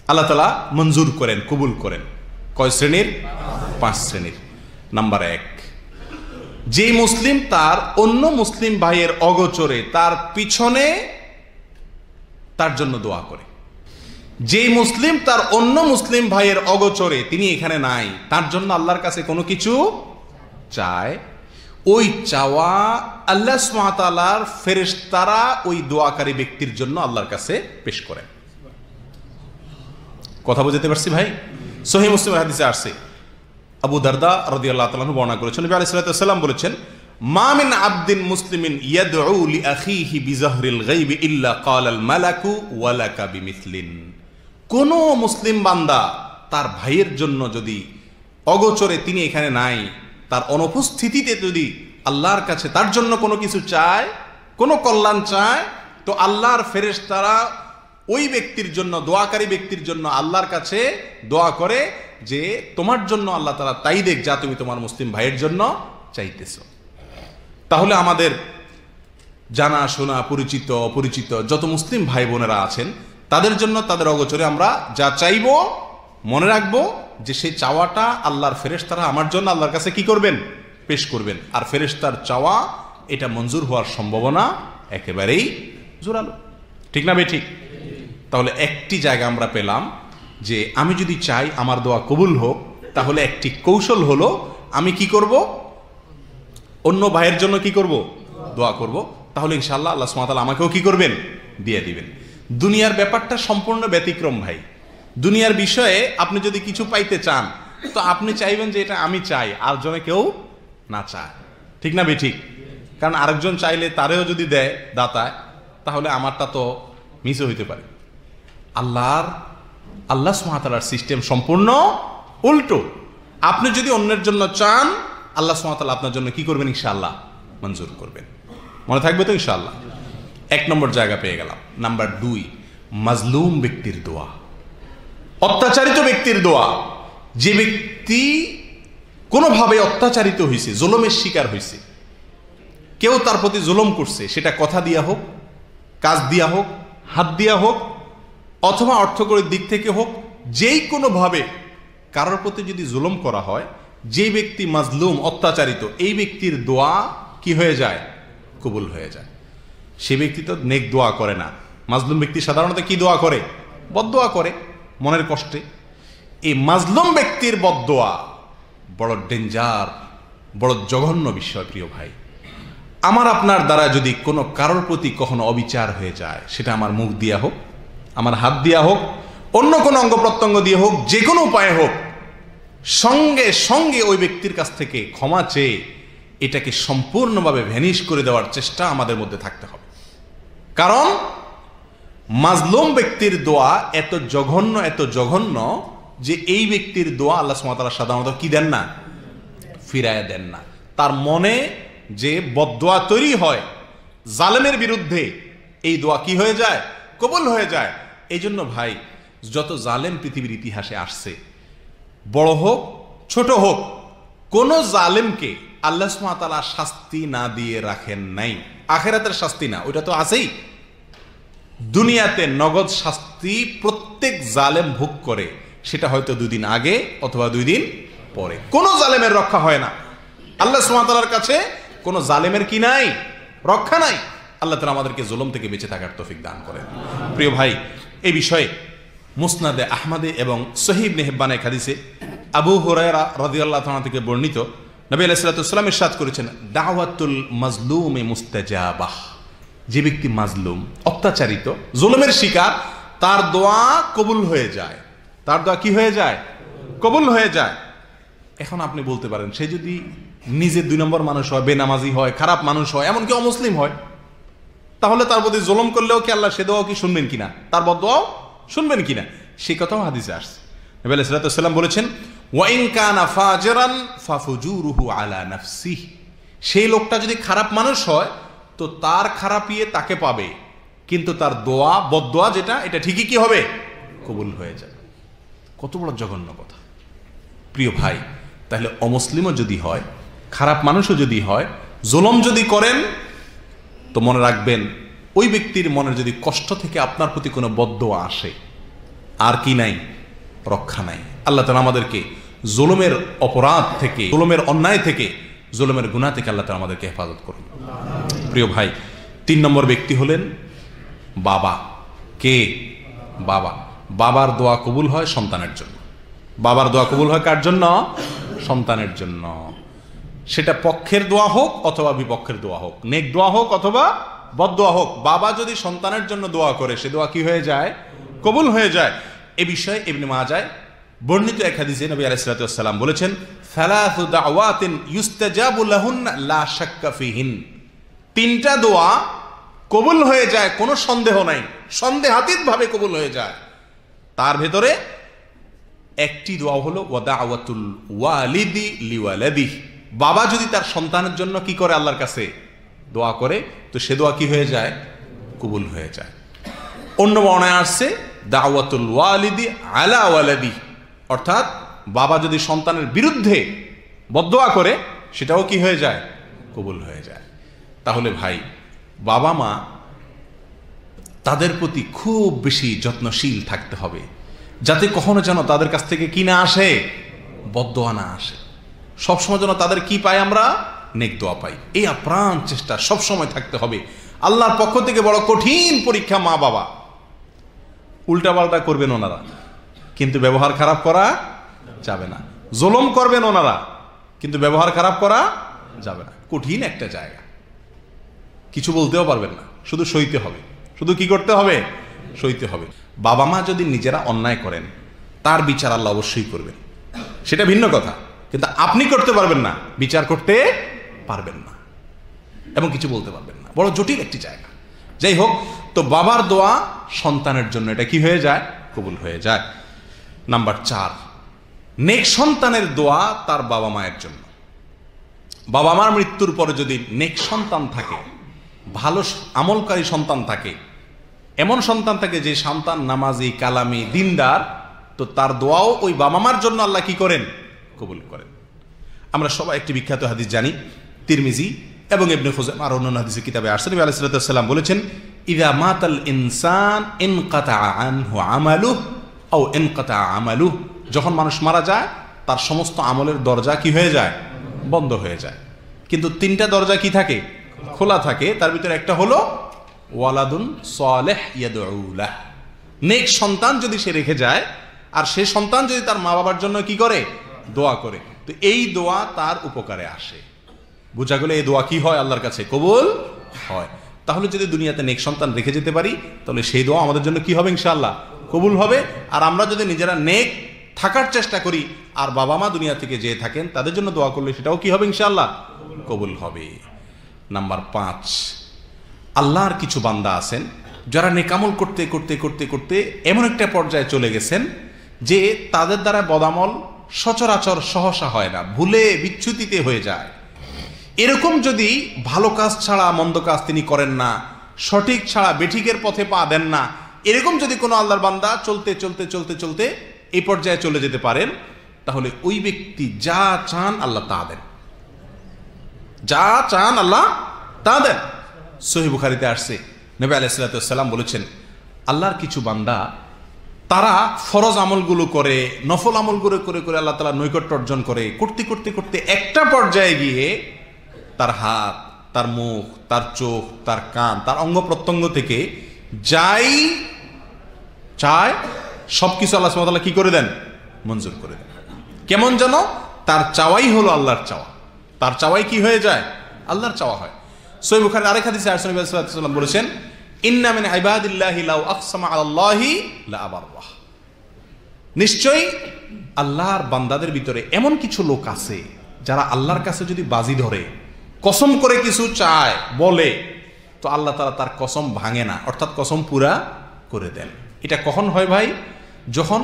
আল্লাহ তাআলা মঞ্জুর করেন, কবুল করেন। কয় শ্রেণীর? 5 শ্রেণীর। নাম্বার 1, যে মুসলিম তার অন্য মুসলিম ভাইয়ের অগোচরে তার পিছনে তার জন্য দোয়া করে। যে মুসলিম তার অন্য মুসলিম ভাইয়ের অগোচরে, তিনি এখানে নাই, তার জন্য আল্লাহর কাছে কোনো কিছু চায়, ওই চাওয়া আল্লাহ সুবহানাহু ওয়া তাআলার ফেরেশতারা ওই দোয়াকারী ব্যক্তির জন্য আল্লাহর কাছে পেশ করেন। কথা বুঝতে পারছি ভাই? সহিহ মুসলিমের হাদিসে আসছে, আবু দারদা রাদিয়াল্লাহু তাআলা বর্ণনা করেছেন, নবী আলাইহিস সালাতু ওয়াস সালাম বলেছেন, মা মিন আবদিন মুসলিমিন ইয়াদউ লিআখিহি বিযাহরিল গায়বি ইল্লা ক্বালাল মালাকু ওয়া লাকা বিমিসলিন। কোন মুসলিম বান্দা তার ভাইয়ের জন্য যদি অগোচরে, তিনি এখানে নাই, তার অনুপস্থিতিতে যদি আল্লাহর কাছে তার জন্য কোনো কিছু চায়, কোনো কল্যাণ চায়, তো আল্লাহর ফেরেশতারা ওই ব্যক্তির জন্য, দোয়াকারী ব্যক্তির জন্য আল্লাহর কাছে দোয়া করে যে তোমার জন্য আল্লাহ তাআলা তাই দেখ যা তুমি তোমার মুসলিম ভাইয়ের জন্য চাইতেছো। তাহলে আমাদের জানা শোনা, পরিচিত অপরিচিত যত মুসলিম ভাই বোনেরা আছেন, তাদের জন্য তাদের অগোচরে আমরা যা চাইবো, মনে রাখবো যে সেই চাওয়াটা আল্লাহর ফেরেশতারা আমার জন্য আল্লাহর কাছে কি করবেন? পেশ করবেন। আর ফেরেশতার চাওয়া এটা মঞ্জুর হওয়ার সম্ভাবনা একেবারেই জোরালো। ঠিক না ভাই? ঠিক। তাহলে একটি জায়গা আমরা পেলাম যে আমি যদি চাই আমার দোয়া কবুল হোক, তাহলে একটি কৌশল হলো আমি কি করব? অন্য ভাইয়ের জন্য কি করব? দোয়া করব। তাহলে ইনশাআল্লাহ আল্লাহ সুবহানাহু ওয়া তাআলা আমাকেও কি করবেন? দিয়ে দিবেন। দুনিয়ার ব্যাপারটা সম্পূর্ণ ব্যতিক্রম ভাই। দুনিয়ার বিষয়ে আপনি যদি কিছু পাইতে চান, তো আপনি চাইবেন যে এটা আমি চাই, আর জনে কেউ না চায়। ঠিক না ভাই? ঠিক। কারণ আরেকজন চাইলে তারেও যদি দেয় দাতায়, তাহলে আমারটা তো মিস হইতে পারে। আল্লাহ সুবহানাহু ওয়া তাআলার সিস্টেম সম্পূর্ণ উল্টো। আপনি যদি অন্যের জন্য চান, আল্লাহ সুবহানাহু ওয়া তাআলা আপনার জন্য কি করবেন? ইনশাআল্লাহ মঞ্জুর করবেন। মনে থাকবে তো ইনশাআল্লাহ? 1 নম্বর জায়গা পেয়ে গেলাম। নাম্বার 2, মাজলুম ব্যক্তির দোয়া, অত্যাচারিত ব্যক্তির দোয়া। যে ব্যক্তি কোনোভাবে অত্যাচারিত হয়েছে, জুলুমের শিকার হয়েছে, কেউ তার প্রতি জুলুম করছে, সেটা কথা দিয়া হোক, কাজ দিয়া হোক, হাত দিয়া হোক, অথবা অর্থকরীর দিক থেকে হোক, যেই কোনোভাবে কারোর প্রতি যদি জুলুম করা হয়, যে ব্যক্তি মাজলুম, অত্যাচারিত, এই ব্যক্তির দোয়া কি হয়ে যায়? কবুল হয়ে যায়। সে ব্যক্তি তো নেক দোয়া করে না। মাজলুম ব্যক্তি সাধারণত কি দোয়া করে? বদদোয়া করে মনের কষ্টে। এই মাজলুম ব্যক্তির বদদোয়া বড় ডেঞ্জার, বড় জঘন্য বিষয়। প্রিয় ভাই, আমার আপনার দ্বারা যদি কোনো কারোর প্রতি কখনো অবিচার হয়ে যায়, সেটা আমার মুখ দিয়া হোক, আমার হাত দিয়া হোক, অন্য কোনো অঙ্গ প্রত্যঙ্গ দিয়ে হোক, যে কোনো উপায়ে হোক, সঙ্গে সঙ্গে ওই ব্যক্তির কাছ থেকে ক্ষমা চেয়ে এটাকে সম্পূর্ণভাবে ভ্যানিশ করে দেওয়ার চেষ্টা আমাদের মধ্যে থাকতে হবে। কারণ মাজলুম ব্যক্তির দোয়া এত জঘন্য যে এই ব্যক্তির দোয়া আল্লাহ সুবহানাহু ওয়া তাআলা সাধারণত কি দেন না? ফিরায়া দেন না। তার মনে যে বদদোয়া তৈরি হয় জালেমের বিরুদ্ধে, এই দোয়া কি হয়ে যায়? কবুল হয়ে যায়। এই জন্য ভাই, যত জালেম পৃথিবীর ইতিহাসে আসছে, বড় হোক ছোট হোক, কোন জালেমকে আল্লাহ সুবহানাহু ওয়া তাআলা শাস্তি না দিয়ে রাখেন নাই। আখিরাতের শাস্তি না, ওইটা তো আছেই। দুনিয়াতে নগদ শাস্তি প্রত্যেক জালেম ভোগ করে, সেটা হয়তো 2 দিন আগে অথবা 2 দিন পরে। কোন জালেমের রক্ষা হয় না। আল্লাহ সুবহানাহু ওয়া তাআলার কাছে কোন জালেমের কি নাই? রক্ষা নাই। আল্লাহ তাআলা আমাদেরকে জুলুম থেকে বেঁচে থাকার তৌফিক দান করেন। প্রিয় ভাই, এই বিষয়ে মুসনাদে আহমদে এবং সহিহ ইবনে হিব্বানে হাদিসে আবু হুরায়রা রাদিয়াল্লাহু তাআলা থেকে বর্ণিত, নবী আলাইহিস সালাতু ওয়াস সালাম ইরশাদ করেছেন, দাওয়াতুল মাজলুমি মুস্তাজাবাহ। যে ব্যক্তি মাজলুম, অত্যাচারিত, জুলুমের শিকার, তার দোয়া কবুল হয়ে যায়। তার দোয়া কি হয়ে যায়? কবুল হয়ে যায়। এখন আপনি বলতে পারেন, সে যদি নিজে 2 নম্বর মানুষ হয়, বেনামাজি হয়, খারাপ মানুষ হয়, এমনকি অমুসলিম হয়, তাহলে তার প্রতি জুলুম করলেও কি আল্লাহ সে দোয়াও কি শুনবেন কিনা? তার বদদোয়াও শুনবেন কিনা? সেই কথাও হাদিসে আসছে। নবী আলাইহিস সালাতু ওয়াস সালাম বলেছেন, ওয়া ইন কানা ফাজিরান ফাফুজুরুহু আলা নাফসিহি। সেই লোকটা যদি খারাপ মানুষ হয়, তো তার খারাপিয়ে তাকে পাবে, কিন্তু তার দোয়া, বদদোয়া যেটা, এটা ঠিকই কি হবে? কবুল হয়ে যাবে। কত বড় জঘন্য কথা প্রিয় ভাই। তাহলে অমুসলিমও যদি হয়, খারাপ মানুষও যদি হয়, জুলুম যদি করেন, তো মনে রাখবেন, ওই ব্যক্তির মনের যদি কষ্ট থেকে আপনার প্রতি কোনো বদদোয়া আসে, আর কি নাই? রক্ষা নাই। আল্লাহ তাআলা আমাদেরকে জুলুমের অপরাধ থেকে, জুলুমের অন্যায় থেকে, জুলুমের গুনাহ থেকে আল্লাহ তাআলা আমাদেরকে হেফাজত করুন। প্রিয় ভাই, 3 নম্বর ব্যক্তি হলেন বাবা। কে? বাবা। বাবার দোয়া কবুল হয় সন্তানের জন্য। বাবার দোয়া কবুল হয় কার জন্য? সন্তানের জন্য। সেটা পক্ষের দোয়া হোক অথবা বিপক্ষের দোয়া হোক, নেক দোয়া হোক অথবা বদদোয়া হোক, বাবা যদি সন্তানের জন্য দোয়া করে সে দোয়া কি হয়ে যায়? কবুল হয়ে যায়। এ বিষয়ে ইবনে মাজায় বর্ণিত এক হাদিসে নবী আলাইহিস সালাতু ওয়াস সালাম বলেছেন, সালাসু দাওয়াতিন ইউস্তাজাবু লাহুন্না লা শাক্কা ফিহিন। 3টা দোয়া কবুল হয়ে যায়, কোনো সন্দেহ নাই, সন্দেহাতীত ভাবে কবুল হয়ে যায়। তার ভেতরে একটি দোয়া হলো ওয়াদাওয়াতুল ওয়ালিদি লিওয়ালাদিহি। বাবা যদি তার সন্তানের জন্য কি করে? আল্লাহর কাছে দোয়া করে, তো সে দোয়া কি হয়ে যায়? কবুল হয়ে যায়। অন্য বর্ণনায় আসছে দাওয়াতুল ওয়ালিদি আলা ওয়ালাদি, অর্থাৎ বাবা যদি সন্তানের বিরুদ্ধে বদদোয়া করে সেটাও কি হয়ে যায়? কবুল হয়ে যায়। তাহলে ভাই, বাবা মা তাদের প্রতি খুব বেশি যত্নশীল থাকতে হবে, যাতে কখনো যেন তাদের কাছ থেকে কি না আসে? বদদোয়া না আসে। সবসময় যেন তাদের কি পাই? আমরা নেক দোয়া পাই। এই আপ্রাণ চেষ্টা সবসময় থাকতে হবে। আল্লাহর পক্ষ থেকে বড় কঠিন পরীক্ষা মা বাবা। উল্টাপাল্টা করবেন ওনারা, কিন্তু ব্যবহার খারাপ করা যাবে না। জুলুম করবেন ওনারা, কিন্তু ব্যবহার খারাপ করা যাবে না। কঠিন একটা জায়গা, কিছু বলতেও পারবেন না, শুধু সইতে হবে। শুধু কি করতে হবে? সইতে হবে। বাবা মা যদি নিজেরা অন্যায় করেন, তার বিচার আল্লাহ অবশ্যই করবেন, সেটা ভিন্ন কথা, কিন্তু আপনি করতে পারবেন না, বিচার করতে পারবেন না, এবং কিছু বলতে পারবেন না। বড় জটিল একটি জায়গা। যাই হোক, তো বাবার দোয়া সন্তানের জন্য এটা কি হয়ে যায়? কবুল হয়ে যায়। নাম্বার 4, নেক সন্তানের দোয়া তার বাবা মায়ের জন্য। বাবা মার মৃত্যুর পরে যদি নেক সন্তান থাকে, ভালো আমলকারী সন্তান থাকে, এমন সন্তান থাকে যে সন্তান নামাজি, কালামি, দিনদার, তো তার দোয়াও ওই বাবা মার জন্য আল্লাহ কি করেন? কবুল করেন। আমরা সবাই একটি বিখ্যাত হাদিস জানি, তিরমিজি এবং ইবনে খুজাইমা আর অন্যান্য হাদিসের কিতাবে আসছে, নবী আলাইহিস সালাতু ওয়াস সালাম বলেছেন, ইযা মাতাল ইনসান ইনকাতা আনহু আমালুহু আও ইনকাতা আমালুহু। যখন মানুষ মারা যায়, তার সমস্ত আমলের দরজা কি হয়ে যায়? বন্ধ হয়ে যায়। কিন্তু 3টা দরজা কি থাকে? খোলা থাকে। তার ভিতরে একটা হলো ওয়ালাদুন সালেহ ইয়াদউ লাহ। নেক সন্তান যদি সে রেখে যায়, আর সে সন্তান যদি তার মা বাবার জন্য কি করে? দোয়া করে, তো এই দোয়া তার উপকারে আসে। বোঝা গেল এই দোয়া কি হয়? আল্লাহর কাছে কবুল হয়। তাহলে যদি দুনিয়াতে নেক সন্তান রেখে যেতে পারি, তাহলে সেই দোয়া আমাদের জন্য কি হবে? ইনশাআল্লাহ কবুল হবে। আর আমরা যদি নিজেরা নেক থাকার চেষ্টা করি, আর বাবা মা দুনিয়া থেকে যে থাকেন তাদের জন্য দোয়া করলে সেটাও কি হবে? ইনশাআল্লাহ কবুল হবে। নাম্বার 5, আল্লাহর কিছু বান্দা আছেন যারা নেকামল করতে করতে করতে করতে এমন একটা পর্যায়ে চলে গেছেন যে তাদের দ্বারা বদামল সচরাচর সহসা হয় না, ভুলে বিচ্যুতিতে হয়ে যায়। এরকম যদি ভালো কাজ ছাড়া মন্দ কাজ তিনি করেন না, সঠিক ছাড়া বেঠিকের পথে পা দেন না, এরকম যদি কোনো আল্লাহর বান্দা চলতে চলতে চলতে চলতে এই পর্যায়ে চলে যেতে পারেন, তাহলে ওই ব্যক্তি যা চান আল্লাহ তা দেন। যা চান আল্লাহ তা দেন। সহিহ বুখারীতে আসছে, নবী আলাইহিস সালাতু ওয়াস সালাম বলেছেন, আল্লাহর কিছু বান্দা তারা ফরজ আমলগুলো করে, নফল আমলগুলো করে করে আল্লাহ তাআলা নৈকট্য অর্জন করে, করতে করতে করতে একটা পর্যায়ে গিয়ে তার হাত, তার মুখ, তার চোখ, তার কান, তার অঙ্গ প্রত্যঙ্গ থেকে যাই চায় সবকিছু আল্লাহ সুবহানাহু ওয়া তাআলা কি করে দেন? মঞ্জুর করে দেন। কেমন যেন তার চাওয়াই হলো আল্লাহর চাওয়া, তার চাওয়াই কি হয়ে যায়? আল্লাহর চাওয়া হয়। সহিহ বুখারীর আরেক হাদিসে নবী সাল্লাল্লাহু আলাইহি ওয়াসাল্লাম বলেছেন, ইন্না মিন ইবাদিল্লাহি লাউ আকসামা আলাল্লাহি লা আবাররাহ। নিশ্চয়ই আল্লাহর বান্দাদের ভিতরে এমন কিছু লোক আছে যারা আল্লাহর কাছে যদি বাজি ধরে, কসম করে কিছু চায়, বলে, তো আল্লাহ তাআলা তার কসম ভাঙে না, অর্থাৎ কসম পুরা করে দেন। এটা কখন হয় ভাই? যখন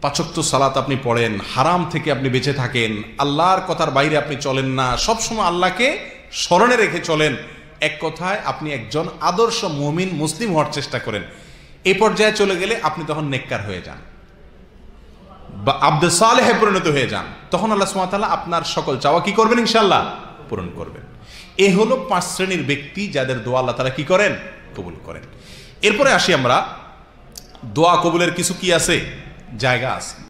5 ওয়াক্ত সালাত আপনি পড়েন, হারাম থেকে আপনি বেঁচে থাকেন, আল্লাহর কথার বাইরে আপনি চলেন না, সবসময় আল্লাহকে স্মরণে রেখে চলেন, এক কথায় আপনি একজন আদর্শ মুমিন মুসলিম হওয়ার চেষ্টা করেন। এই পর্যায়ে চলে গেলে আপনি তখন নেককার হয়ে যান বা আব্দে সালেহে পরিণত হয়ে যান। তখন আল্লাহ সুবহানাহু ওয়া তাআলা আপনার সকল চাওয়া কি করবেন? ইনশাআল্লাহ পূরণ করবেন। এ হলো 5 শ্রেণীর ব্যক্তি যাদের দোয়া আল্লাহ তাআলা কি করেন? কবুল করেন। এরপরে আসি আমরা দোয়া কবুলের কিছু কি আছে? জায়গা আছে।